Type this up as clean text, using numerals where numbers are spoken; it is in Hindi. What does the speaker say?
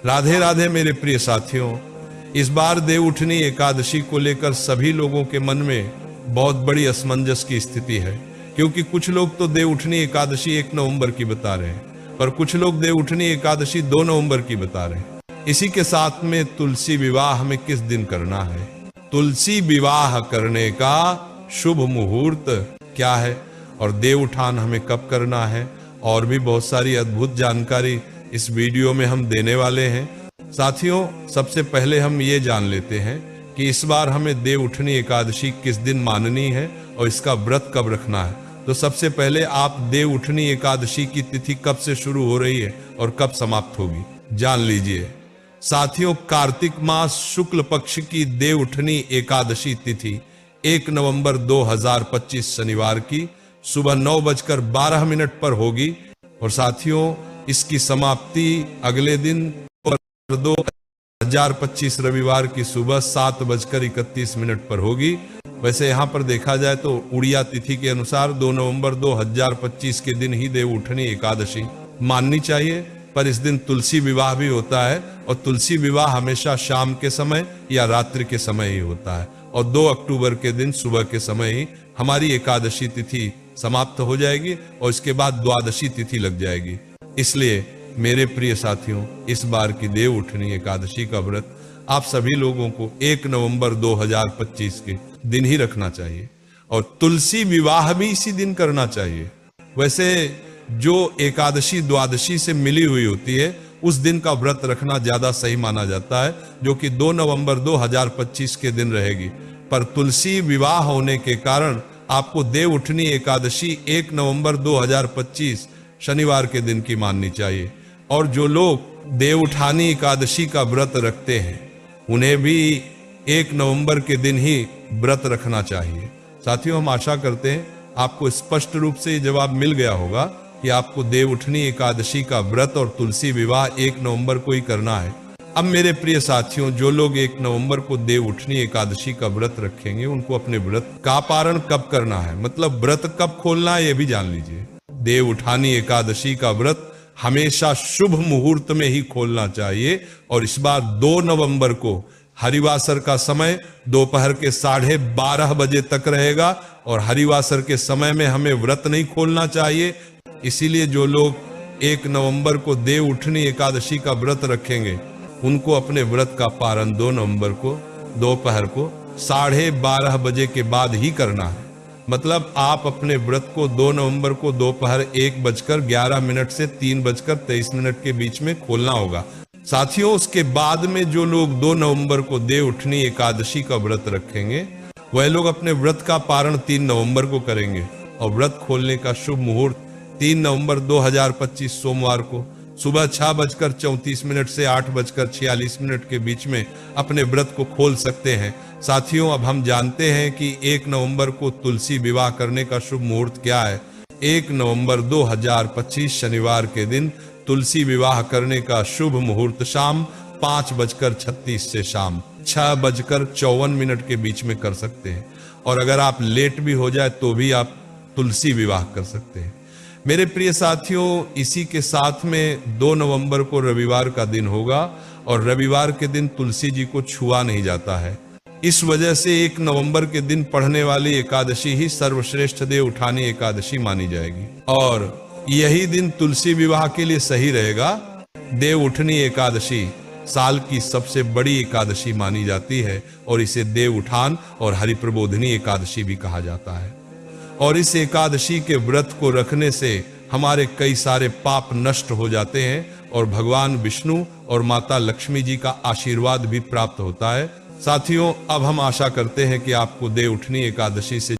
राधे राधे मेरे प्रिय साथियों, इस बार देवउठनी एकादशी को लेकर सभी लोगों के मन में बहुत बड़ी असमंजस की स्थिति है, क्योंकि कुछ लोग तो देवउठनी एकादशी 1 नवंबर की बता रहे हैं, पर कुछ लोग देवउठनी एकादशी 2 नवंबर की बता रहे हैं। इसी के साथ में तुलसी विवाह हमें किस दिन करना है, तुलसी विवाह करने का शुभ मुहूर्त क्या है और देव उठान हमें कब करना है, और भी बहुत सारी अद्भुत जानकारी इस वीडियो में हम देने वाले हैं। साथियों, सबसे पहले हम ये जान लेते हैं कि इस बार हमें देवउठनी एकादशी किस दिन माननी है और इसका व्रत कब रखना है। तो सबसे पहले आप देवउठनी एकादशी की तिथि कब से शुरू हो रही है और कब समाप्त होगी जान लीजिए। साथियों, कार्तिक मास शुक्ल पक्ष की देवउठनी एकादशी तिथि 1 नवंबर 2025 शनिवार की सुबह 9:12 पर होगी और साथियों इसकी समाप्ति अगले दिन 2025 रविवार की सुबह 7:31 पर होगी। वैसे यहाँ पर देखा जाए तो उड़िया तिथि के अनुसार 2 नवंबर 2025 के दिन ही देवउठनी एकादशी माननी चाहिए, पर इस दिन तुलसी विवाह भी होता है और तुलसी विवाह हमेशा शाम के समय या रात्रि के समय ही होता है और 2 अक्टूबर के दिन सुबह के समय ही हमारी एकादशी तिथि समाप्त हो जाएगी और इसके बाद द्वादशी तिथि लग जाएगी। इसलिए मेरे प्रिय साथियों, इस बार की देवउठनी एकादशी का व्रत आप सभी लोगों को 1 नवंबर 2025 के दिन ही रखना चाहिए और तुलसी विवाह भी इसी दिन करना चाहिए। वैसे जो एकादशी द्वादशी से मिली हुई होती है उस दिन का व्रत रखना ज्यादा सही माना जाता है, जो कि 2 नवंबर 2025 के दिन रहेगी, पर तुलसी विवाह होने के कारण आपको देवउठनी एकादशी 1 नवंबर 2025 शनिवार के दिन की माननी चाहिए। और जो लोग देवउठानी एकादशी का व्रत रखते हैं उन्हें भी 1 नवंबर के दिन ही व्रत रखना चाहिए। साथियों, हम आशा करते हैं आपको स्पष्ट रूप से ये जवाब मिल गया होगा कि आपको देवउठनी एकादशी का व्रत और तुलसी विवाह 1 नवंबर को ही करना है। अब मेरे प्रिय साथियों, जो लोग 1 नवंबर को देवउठनी एकादशी का व्रत रखेंगे उनको अपने व्रत का पारण कब करना है, मतलब व्रत कब खोलना है, ये भी जान लीजिए। देवउठानी एकादशी का व्रत हमेशा शुभ मुहूर्त में ही खोलना चाहिए और इस बार 2 नवंबर को हरिवासर का समय दोपहर के 12:30 बजे तक रहेगा और हरिवासर के समय में हमें व्रत नहीं खोलना चाहिए। इसीलिए जो लोग 1 नवंबर को देवउठनी एकादशी का व्रत रखेंगे उनको अपने व्रत का पारण 2 नवंबर को दोपहर को 12:30 बजे के बाद ही करना है। मतलब आप अपने व्रत को 2 नवंबर को दोपहर 1:11 से 3:23 के बीच में खोलना होगा। साथियों, उसके बाद में जो लोग 2 नवंबर को देवउठनी एकादशी का व्रत रखेंगे वह लोग अपने व्रत का पारण 3 नवंबर को करेंगे और व्रत खोलने का शुभ मुहूर्त 3 नवंबर 2025 सोमवार को सुबह 6:34 से 8:46 के बीच में अपने व्रत को खोल सकते हैं। साथियों, अब हम जानते हैं कि 1 नवंबर को तुलसी विवाह करने का शुभ मुहूर्त क्या है। 1 नवंबर 2025 शनिवार के दिन तुलसी विवाह करने का शुभ मुहूर्त शाम 5:36 से शाम 6:54 के बीच में कर सकते हैं और अगर आप लेट भी हो जाए तो भी आप तुलसी विवाह कर सकते हैं। मेरे प्रिय साथियों, इसी के साथ में 2 नवंबर को रविवार का दिन होगा और रविवार के दिन तुलसी जी को छुआ नहीं जाता है। इस वजह से 1 नवंबर के दिन पढ़ने वाली एकादशी ही सर्वश्रेष्ठ देवउठानी एकादशी मानी जाएगी और यही दिन तुलसी विवाह के लिए सही रहेगा। देवउठनी एकादशी साल की सबसे बड़ी एकादशी मानी जाती है और इसे देवउठान और हरिप्रबोधिनी एकादशी भी कहा जाता है और इस एकादशी के व्रत को रखने से हमारे कई सारे पाप नष्ट हो जाते हैं और भगवान विष्णु और माता लक्ष्मी जी का आशीर्वाद भी प्राप्त होता है। साथियों, अब हम आशा करते हैं कि आपको देवउठनी एकादशी से